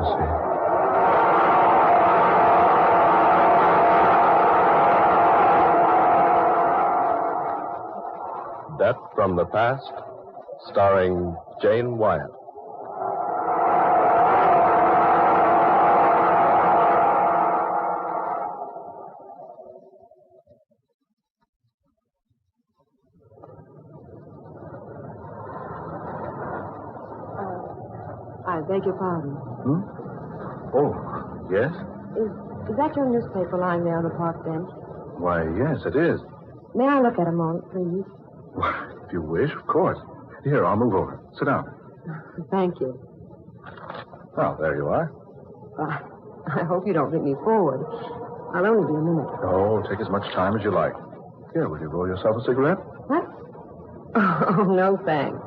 see. Death from the Past, starring Jane Wyatt. I beg your pardon. Oh, yes? Is that your newspaper lying there on the park bench? Why, yes, it is. May I look at a moment, please? Why, if you wish, of course. Here, I'll move over. Sit down. Thank you. Oh, there you are. I hope you don't think me forward. I'll only be a minute. Oh, take as much time as you like. Here, will you roll yourself a cigarette? What? Oh, no, thanks.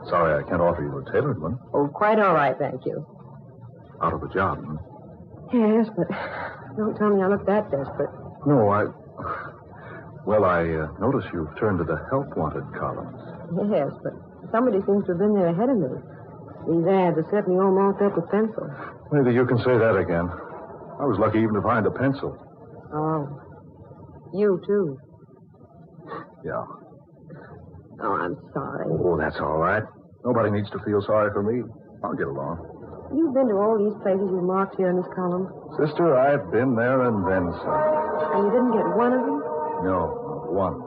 Sorry, I can't offer you a tailored one. Oh, quite all right, thank you. Out of a job, hmm? Yes, but don't tell me I look that desperate. No, Well, I notice you've turned to the help wanted columns. Yes, but somebody seems to have been there ahead of me. These ads are certainly all marked up with pencil. Maybe you can say that again. I was lucky even to find a pencil. Oh. You, too. Yeah. Oh, I'm sorry. Oh, that's all right. Nobody needs to feel sorry for me. I'll get along. You've been to all these places you marked here in this column. Sister, I've been there and then some. And you didn't get one of them? No, not one.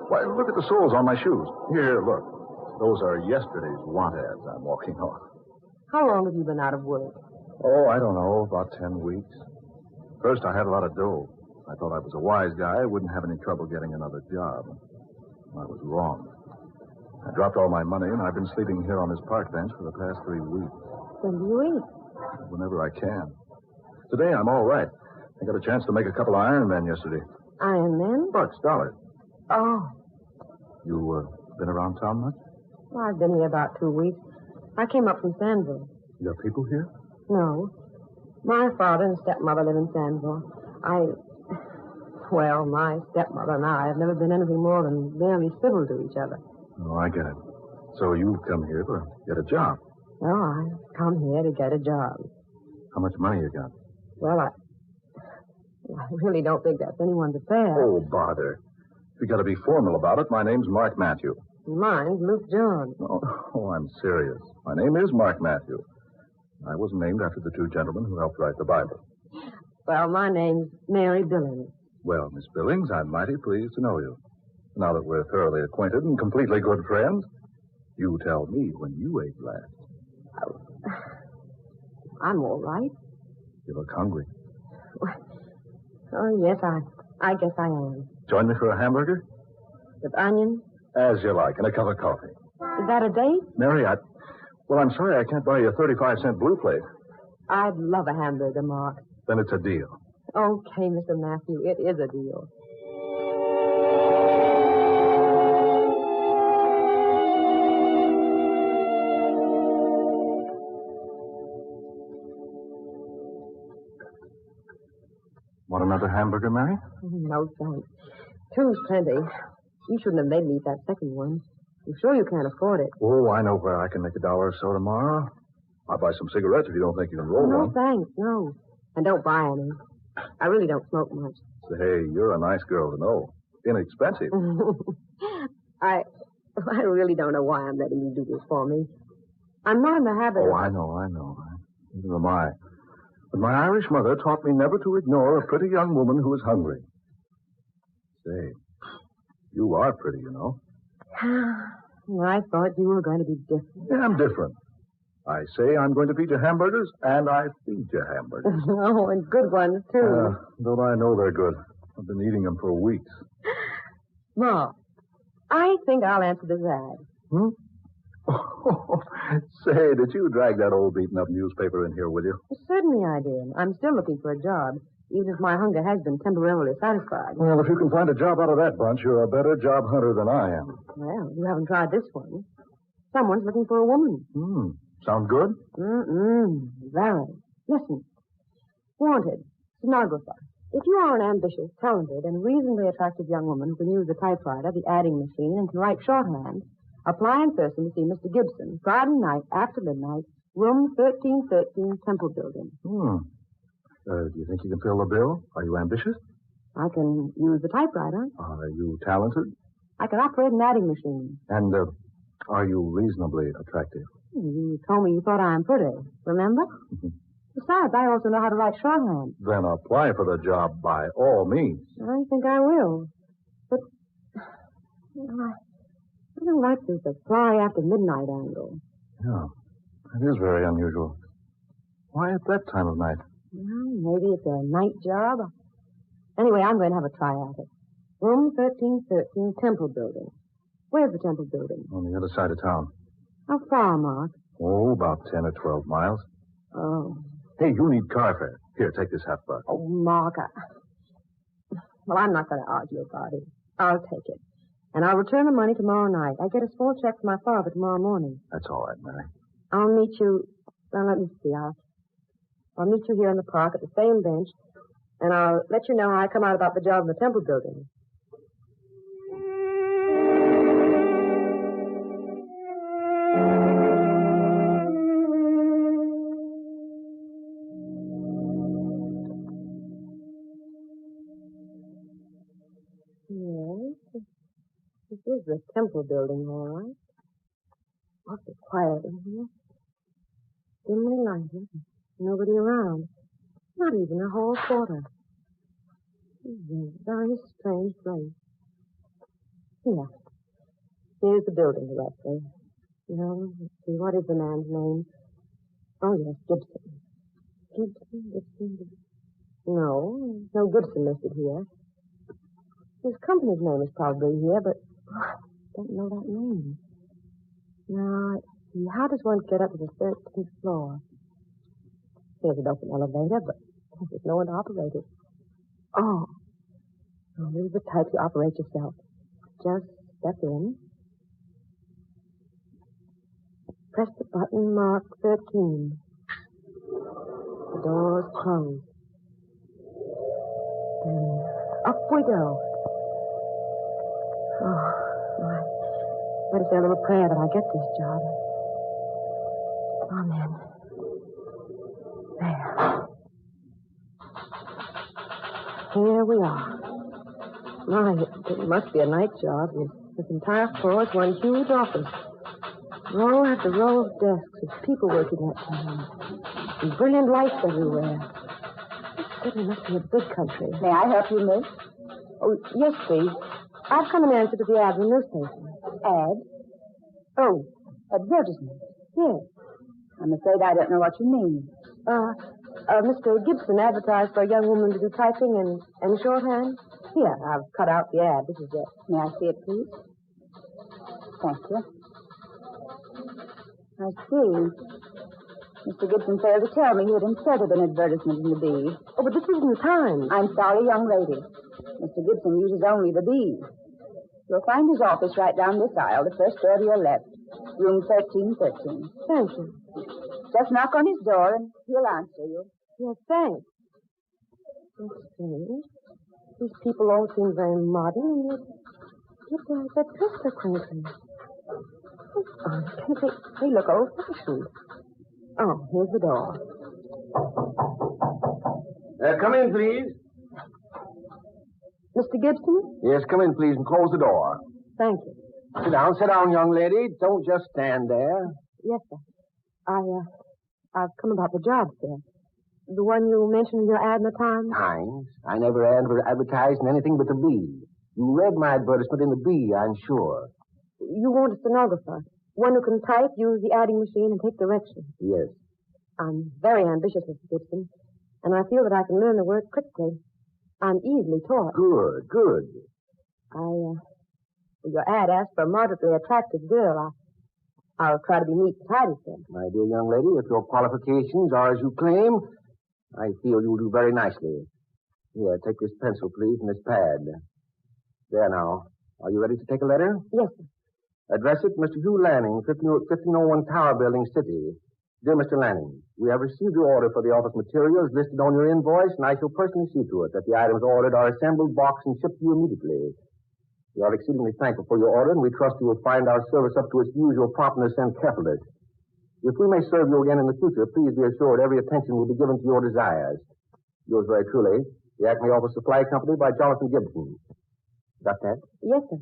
Why, look at the soles on my shoes. Here, look. Those are yesterday's want ads I'm walking on. How long have you been out of work? Oh, I don't know, about 10 weeks. First, I had a lot of dough. I thought I was a wise guy. I wouldn't have any trouble getting another job. I was wrong. I dropped all my money, and I've been sleeping here on this park bench for the past 3 weeks. When do you eat? Whenever I can. Today, I'm all right. I got a chance to make a couple of Iron Men yesterday. Iron Men? Bucks, dollars. Oh. You, been around town much? Well, I've been here about 2 weeks. I came up from Sandville. You got people here? No. My father and stepmother live in Sandville. Well, my stepmother and I have never been anything more than barely civil to each other. Oh, I get it. So you've come here to get a job. Well, I've come here to get a job. How much money you got? Well, I really don't think that's anyone's affair. Oh, bother. If you got to be formal about it, my name's Mark Matthew. Mine's Luke John. Oh, I'm serious. My name is Mark Matthew. I was named after the two gentlemen who helped write the Bible. Well, my name's Mary Billings. Well, Miss Billings, I'm mighty pleased to know you. Now that we're thoroughly acquainted and completely good friends, you tell me when you ate last. I'm all right. You look hungry. Oh, yes, I guess I am. Join me for a hamburger? With onions? As you like, and a cup of coffee. Is that a date? Mary, I'm sorry I can't buy you a 35-cent blue plate. I'd love a hamburger, Mark. Then it's a deal. Okay, Mr. Matthew, it is a deal. Want another hamburger, Mary? No, thanks. Two's plenty. You shouldn't have made me eat that second one. I'm sure you can't afford it. Oh, I know where I can make $1 or so tomorrow. I'll buy some cigarettes if you don't think you can roll No, one. thanks, no. And don't buy any. I really don't smoke much. Say, you're a nice girl to know. Inexpensive. I really don't know why I'm letting you do this for me. I'm not in the habit of... Oh, I know. Neither am I. But my Irish mother taught me never to ignore a pretty young woman who is hungry. Say, you are pretty, you know. I thought you were going to be different. Yeah, I'm different. I say I'm going to feed you hamburgers, and I feed you hamburgers. Oh, and good ones, too. Don't I know they're good. I've been eating them for weeks. Ma, I think I'll answer this ad. Hmm? Say, did you drag that old beaten-up newspaper in here with you? Certainly I did. I'm still looking for a job, even if my hunger has been temporarily satisfied. Well, if you can find a job out of that bunch, you're a better job hunter than I am. Well, you haven't tried this one. Someone's looking for a woman. Sound good? Very. Listen. Wanted. Stenographer. If you are an ambitious, talented, and reasonably attractive young woman who can use the typewriter, the adding machine, and can write shorthand, apply in person to see Mr. Gibson, Friday night after midnight, Room 1313, Temple Building. Do you think you can fill the bill? Are you ambitious? I can use the typewriter. Are you talented? I can operate an adding machine. And are you reasonably attractive? You told me you thought I am pretty, remember? Besides, I also know how to write shorthand. Then apply for the job by all means. I think I will. But I don't like this apply after midnight angle. Yeah, it is very unusual. Why at that time of night? Well, maybe it's a night job. Anyway, I'm going to have a try at it. Room 1313, Temple Building. Where's the Temple Building? On the other side of town. How far, Mark? Oh, about 10 or 12 miles. Oh. Hey, you need car fare. Here, take this half buck. Oh, Mark, Well, I'm not going to argue about it. I'll take it. And I'll return the money tomorrow night. I get a small check from my father tomorrow morning. That's all right, Mary. I'll meet you... Well, let me see. I'll meet you here in the park at the same bench, and I'll let you know how I come out about the job in the Temple Building. Yes, this is the Temple Building, all right. Awfully quiet in here. Dimly lighted. Nobody around. Not even a hall porter. This is a very strange place. Here. Here's the building directly. No, let's see, what is the man's name? Oh, yes, Gibson. Gibson. No, no Gibson listed here. His company's name is probably here, but I don't know that name. Now, how does one get up to the 13th floor? Here's an open elevator, but there's no one to operate it. Oh, this is the type you operate yourself. Just step in. Press the button marked 13. The door's closed. And up we go. Oh, my. Better say a little prayer that I get this job. Amen. There. Here we are. My, it must be a night job. This entire floor is one huge office. Row after row of desks with people working at them. And brilliant lights everywhere. This city must be a big country. May I help you, miss? Oh, yes, please. I've come in answer to the ad in the newspaper. Ad? Oh, advertisement. Yes. I'm afraid I don't know what you mean. Mr. Gibson advertised for a young woman to do typing and shorthand. Here, I've cut out the ad. This is it. May I see it, please? Thank you. I see. Mr. Gibson failed to tell me he had inserted an advertisement in the Bee. Oh, but this isn't the time. I'm sorry, young lady. Mr. Gibson uses only the Bee. You'll find his office right down this aisle, the first door to your left. Room 1313. Thank you. Just knock on his door and he'll answer you. Yes, thanks. That's strange. These people all seem very modern, and yet their dress are quaintly. They look old-fashioned. Oh, here's the door. Come in, please. Mr. Gibson? Yes, come in, please, and close the door. Thank you. Sit down, young lady. Don't just stand there. Yes, sir. I've come about the job, sir. The one you mentioned in your ad in the Times? Times? I never advertised in anything but the Bee. You read my advertisement in the Bee, I'm sure. You want a stenographer. One who can type, use the adding machine, and take directions. Yes. I'm very ambitious, Mr. Gibson, and I feel that I can learn the work quickly. I'm easily taught. Good. Your ad asked for a moderately attractive girl. I'll try to be neat and tidy, sir. My dear young lady, if your qualifications are as you claim, I feel you'll do very nicely. Here, take this pencil, please, and this pad. There now. Are you ready to take a letter? Yes, sir. Address it, Mr. Hugh Lanning, 1501 Tower Building, City. Dear Mr. Lanning, we have received your order for the office materials listed on your invoice, and I shall personally see to it that the items ordered are assembled, boxed, and shipped to you immediately. We are exceedingly thankful for your order, and we trust you will find our service up to its usual promptness and carefulness. If we may serve you again in the future, please be assured every attention will be given to your desires. Yours very truly, the Acme Office Supply Company by Jonathan Gibson. Got that? Yes, sir.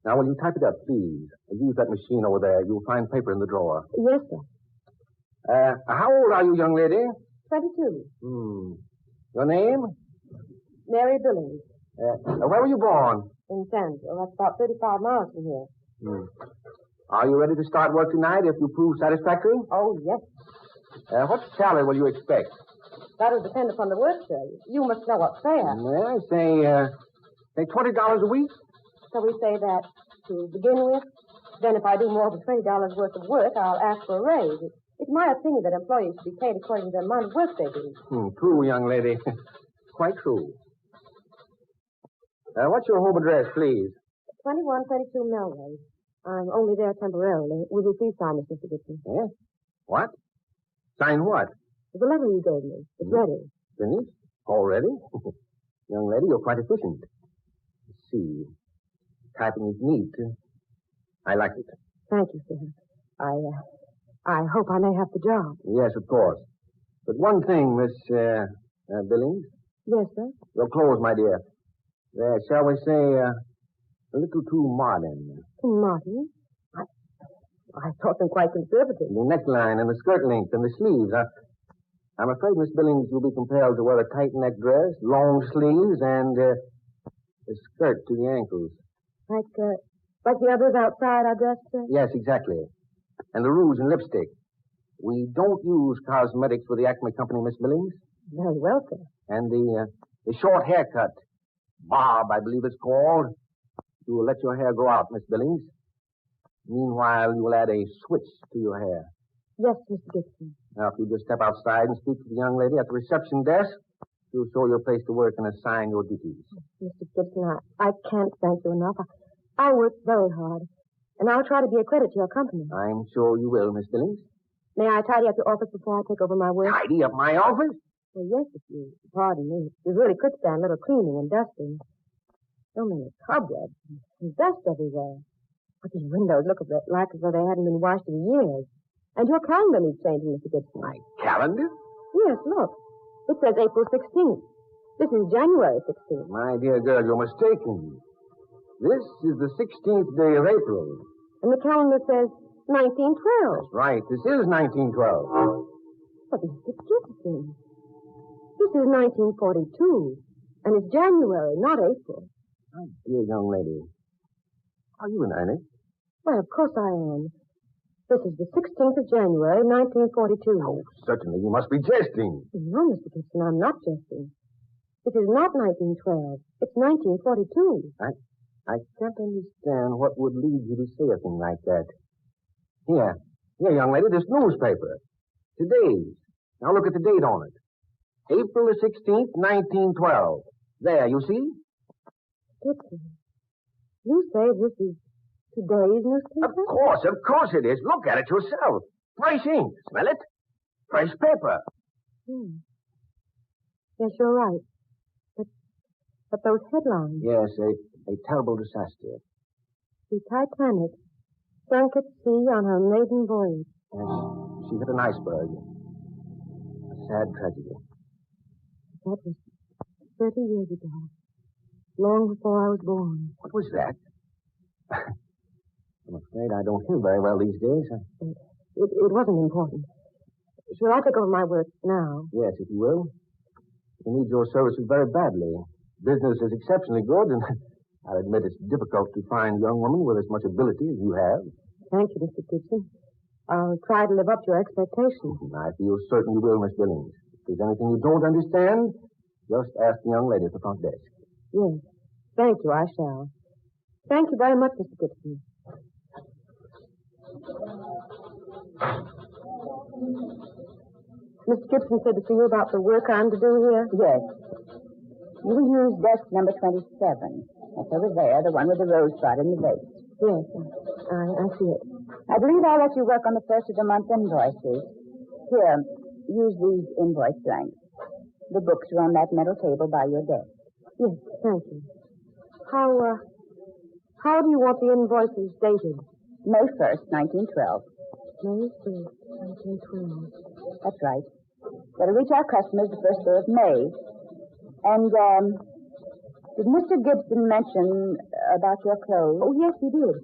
Now, will you type it up, please? Use that machine over there. You'll find paper in the drawer. Yes, sir. How old are you, young lady? 22. Your name? Mary Billings. Where were you born? In Sandville. That's about 35 miles from here. Are you ready to start work tonight if you prove satisfactory? Oh, yes. What salary will you expect? That'll depend upon the work, sir. You must know what's fair. Well, say $20 a week. So we say that to begin with. Then if I do more than $20 worth of work, I'll ask for a raise. It's my opinion that employees should be paid according to the amount of work they do. True, young lady. Quite true. What's your home address, please? 2132 Melrose. I'm only there temporarily. Will you please sign this, Mr. Gibson? Yes? What? Sign what? The letter you gave me. It's ready. Finished? Already? Young lady, you're quite efficient. Let's see. Typing is neat. I like it. Thank you, sir. I hope I may have the job. Yes, of course. But one thing, Miss Billings. Yes, sir. Your clothes, my dear. They're, shall we say, a little too modern. Martin? I thought them quite conservative. The neckline and the skirt length and the sleeves. I'm afraid, Miss Billings, you'll be compelled to wear a tight neck dress, long sleeves, and a skirt to the ankles. Like the others outside, I guess, sir? Yes, exactly. And the rouge and lipstick. We don't use cosmetics for the Acme Company, Miss Billings. Very well, sir. And the short haircut. Bob, I believe it's called. You will let your hair grow out, Miss Billings. Meanwhile, you will add a switch to your hair. Yes, Mr. Gibson. Now, if you just step outside and speak to the young lady at the reception desk, she'll show your place to work and assign your duties. Mr. Gibson, I can't thank you enough. I work very hard, and I'll try to be a credit to your company. I'm sure you will, Miss Billings. May I tidy up your office before I take over my work? Tidy up my office? Well, yes, if you pardon me. We really could stand a little cleaning and dusting. So many cobwebs and dust everywhere. But these windows look like as though they hadn't been washed in years. And your calendar needs changing, Mr. Gibson. My calendar? Yes, look. It says April 16th. This is January 16th. My dear girl, you're mistaken. This is the 16th day of April. And the calendar says 1912. That's right. This is 1912. But Mr. Gibson, this is 1942. And it's January, not April. My dear young lady, are you in earnest? Why, of course I am. This is the 16th of January, 1942. Oh, certainly. You must be jesting. No, Mr. Gibson, I'm not jesting. It is not 1912. It's 1942. I can't understand what would lead you to say a thing like that. Here, young lady, this newspaper. Today's. Now look at the date on it. April the 16th, 1912. There, you see? Gibson, you say this is today's newspaper? Of course it is. Look at it yourself. Fresh ink. Smell it? Fresh paper. Yes, you're right. But those headlines. Yes, a terrible disaster. The Titanic sank at sea on her maiden voyage. Yes, she hit an iceberg. A sad tragedy. That was 30 years ago. Long before I was born. What was that? I'm afraid I don't hear very well these days. It wasn't important. Shall I take over my work now? Yes, if you will. We need your services very badly. Business is exceptionally good, and I'll admit it's difficult to find a young woman with as much ability as you have. Thank you, Mr. Gibson. I'll try to live up to your expectations. I feel certain you will, Miss Billings. If there's anything you don't understand, just ask the young lady at the front desk. Yes. Thank you, I shall. Thank you very much, Mr. Gibson. Mr. Gibson said to see you about the work I'm to do here? Yes. You will use desk number 27. That's over there, the one with the rosebud in the vase. Yes, I see it. I believe I'll let you work on the first of the month invoices. Here, use these invoice blanks. The books are on that metal table by your desk. Yes, thank you. How do you want the invoices dated? May 1st, 1912. May 1st. 1912. That's right. That'll reach our customers the first day of May. And, did Mr. Gibson mention about your clothes? Oh, yes, he did.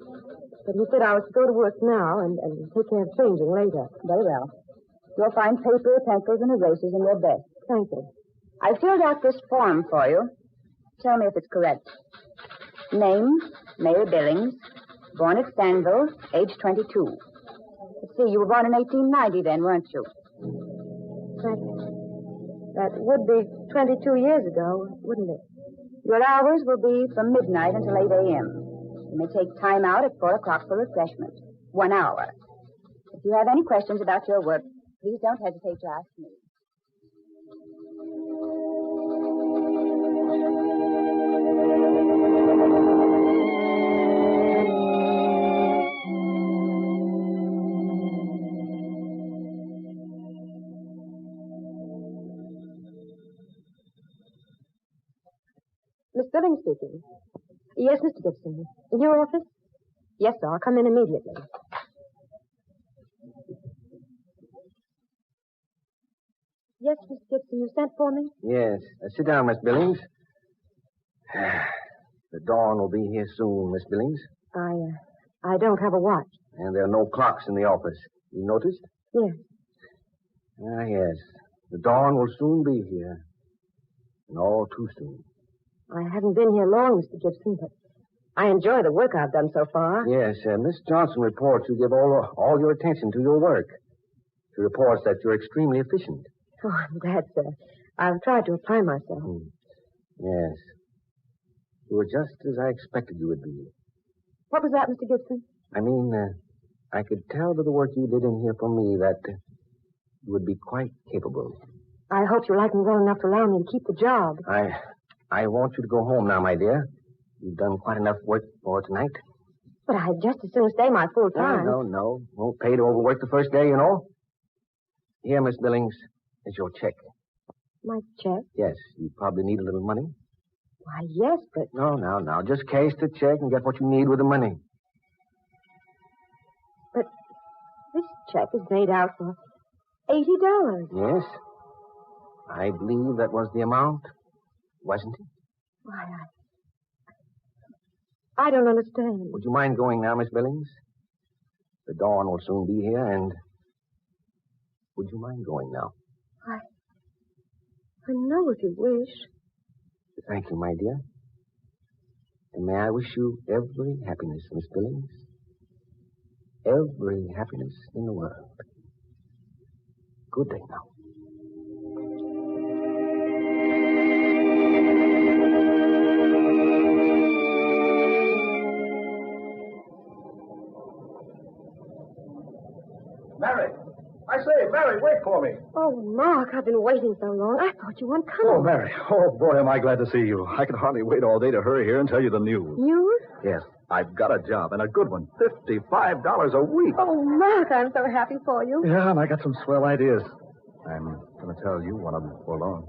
But he said I was to go to work now and take care of changing later. Very well. You'll find paper, pencils, and erasers in your desk. Thank you. I filled out this form for you. Tell me if it's correct. Name, Mary Billings. Born at Stanville, age 22. Let's see, you were born in 1890 then, weren't you? That would be 22 years ago, wouldn't it? Your hours will be from midnight until 8 a.m. You may take time out at 4 o'clock for refreshment. 1 hour. If you have any questions about your work, please don't hesitate to ask me. Miss Billings speaking. Yes, Mr. Gibson. In your office? Yes, sir. I'll come in immediately. Yes, Mr. Gibson, you sent for me? Yes. Sit down, Miss Billings. The dawn will be here soon, Miss Billings. I don't have a watch. And there are no clocks in the office. You noticed? Yes. Yes. The dawn will soon be here. And all too soon. I haven't been here long, Mr. Gibson, but I enjoy the work I've done so far. Yes, Miss Johnson reports you give all your attention to your work. She reports that you're extremely efficient. Oh, I'm glad, sir. I've tried to apply myself. Yes. You were just as I expected you would be. What was that, Mr. Gibson? I mean, I could tell by the work you did in here for me that you would be quite capable. I hope you like me well enough to allow me to keep the job. I want you to go home now, my dear. You've done quite enough work for tonight. But I'd just as soon stay my full time. No. Won't pay to overwork the first day, you know. Here, Miss Billings, is your check. My check? Yes, you probably need a little money. Why, yes, but... No. Just cash the check and get what you need with the money. But this check is made out for $80. Yes. I believe that was the amount, wasn't it? Why, I don't understand. Would you mind going now, Miss Billings? The dawn will soon be here, and would you mind going now? I know if you wish. Thank you, my dear. And may I wish you every happiness, Miss Billings. Every happiness in the world. Good day now. Mary! I say, Mary, wait for me. Oh, Mark, I've been waiting so long. I thought you weren't coming. Oh, Mary. Oh, boy, am I glad to see you. I can hardly wait all day to hurry here and tell you the news. News? Yes, I've got a job, and a good one. $55 a week. Oh, Mark, I'm so happy for you. Yeah, and I got some swell ideas. I'm going to tell you one of them before long.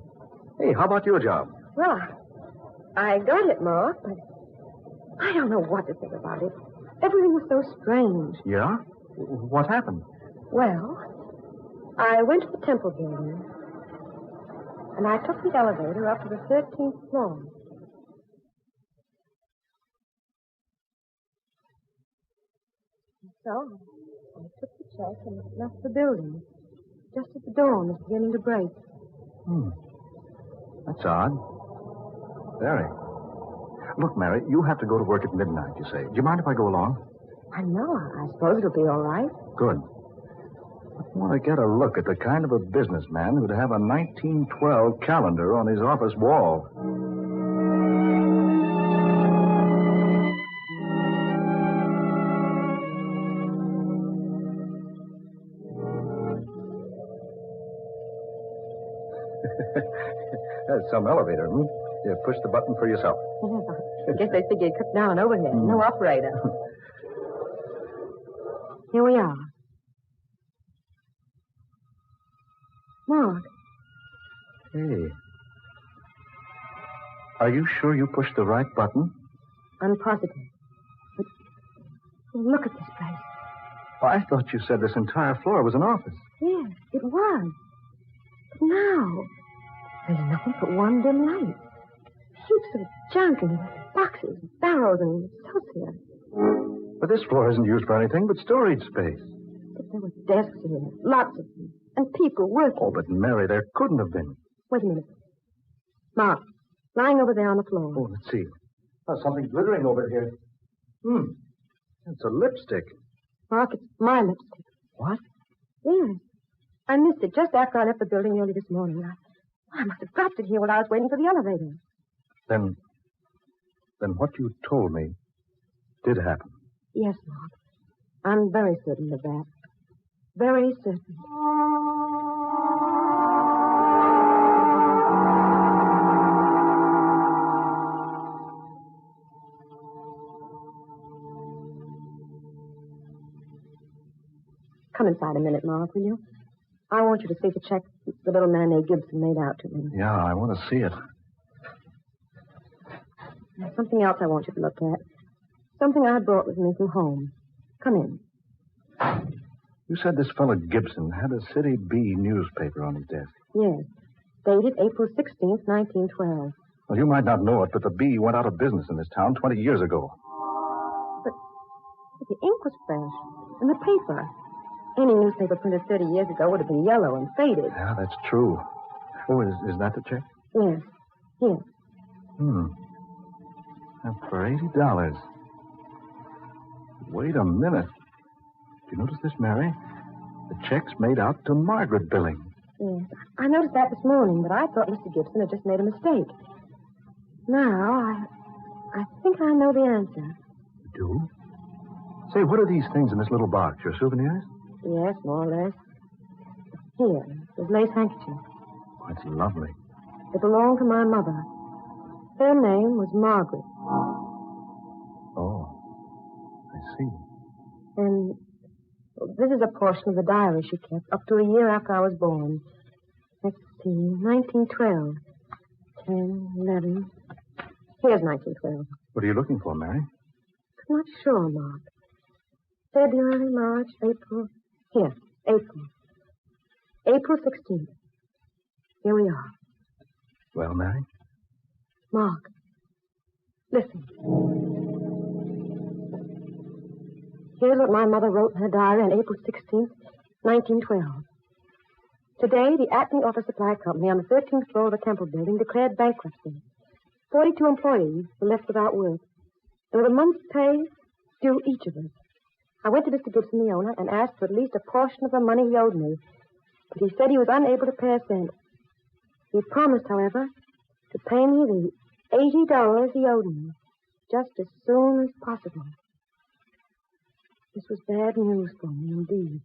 Hey, how about your job? Well, I got it, Mark, but I don't know what to think about it. Everything was so strange. Yeah? What happened? Well, I went to the Temple building, and I took the elevator up to the 13th floor. So, I took the check and left the building, just as the dawn was beginning to break. That's odd. Very. Look, Mary, you have to go to work at midnight, you say. Do you mind if I go along? I know. I suppose it'll be all right. Good. I want to get a look at the kind of a businessman who'd have a 1912 calendar on his office wall. That's some elevator, hmm? You push the button for yourself. Yeah, I guess they figured cut down overhead. No operator. Here we are. Mark. Hey. Are you sure you pushed the right button? I'm positive. But look at this place. I thought you said this entire floor was an office. Yes, it was. But now, there's nothing but one dim light. Heaps of junk and boxes, barrels, and associates. But this floor isn't used for anything but storage space. But there were desks here, lots of them, and people working. Oh, but Mary, there couldn't have been. Wait a minute. Mark, lying over there on the floor. Oh, let's see. Oh, something glittering over here. It's a lipstick. Mark, it's my lipstick. What? Yes. I missed it just after I left the building early this morning. I must have dropped it here while I was waiting for the elevator. Then what you told me did happen. Yes, Mark. I'm very certain of that. Very certain. Come inside a minute, Mark, will you? I want you to see the check the little man named Gibson made out to me. Yeah, I want to see it. There's something else I want you to look at. Something I brought with me from home. Come in. You said this fellow Gibson had a City B newspaper on his desk. Yes. Dated April 16th, 1912. Well, you might not know it, but the Bee went out of business in this town 20 years ago. But the ink was fresh. And the paper. Any newspaper printed 30 years ago would have been yellow and faded. Yeah, that's true. Oh, is that the check? Yes. Here. And for $80. Wait a minute. Do you notice this, Mary? The check's made out to Margaret Billings. Yes. I noticed that this morning, but I thought Mr. Gibson had just made a mistake. Now, I think I know the answer. You do? Say, what are these things in this little box? Your souvenirs? Yes, more or less. Here, this lace handkerchief. Oh, it's lovely. It belonged to my mother. Her name was Margaret. Oh, I see. And this is a portion of the diary she kept up to a year after I was born. Let's see, 1912. 10, 11. Here's 1912. What are you looking for, Mary? I'm not sure, Mark. February, March, April. Here, April. April 16th. Here we are. Well, Mary? Mark, listen. Here's what my mother wrote in her diary on April 16th, 1912. Today, the Acme Office Supply Company on the 13th floor of the Temple Building declared bankruptcy. 42 employees were left without work. And with a month's pay due each of us. I went to Mr. Gibson, the owner, and asked for at least a portion of the money he owed me. But he said he was unable to pay a cent. He promised, however, to pay me the $80 he owed me just as soon as possible. This was bad news for me, indeed.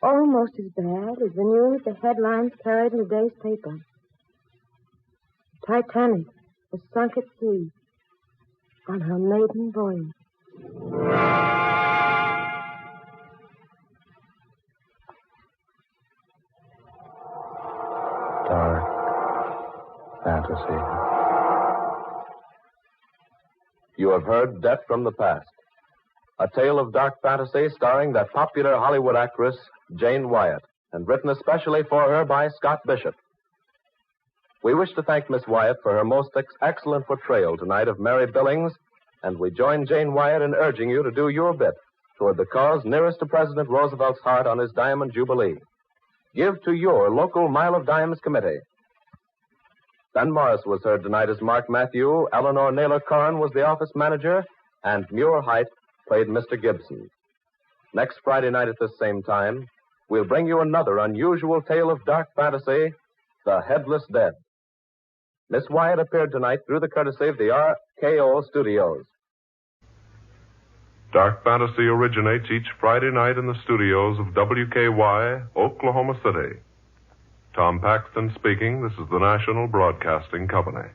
Almost as bad as the news the headlines carried in today's paper. Titanic was sunk at sea on her maiden voyage. Dark fantasy. You have heard Death from the Past, a tale of dark fantasy starring that popular Hollywood actress, Jane Wyatt, and written especially for her by Scott Bishop. We wish to thank Miss Wyatt for her most excellent portrayal tonight of Mary Billings, and we join Jane Wyatt in urging you to do your bit toward the cause nearest to President Roosevelt's heart on his Diamond Jubilee. Give to your local Mile of Dimes committee. Ben Morris was heard tonight as Mark Matthew, Eleanor Naylor Corrin was the office manager, and Muir Height played Mr. Gibson. Next Friday night at this same time, we'll bring you another unusual tale of dark fantasy, The Headless Dead. Miss Wyatt appeared tonight through the courtesy of the RKO Studios. Dark Fantasy originates each Friday night in the studios of WKY, Oklahoma City. Tom Paxton speaking. This is the National Broadcasting Company.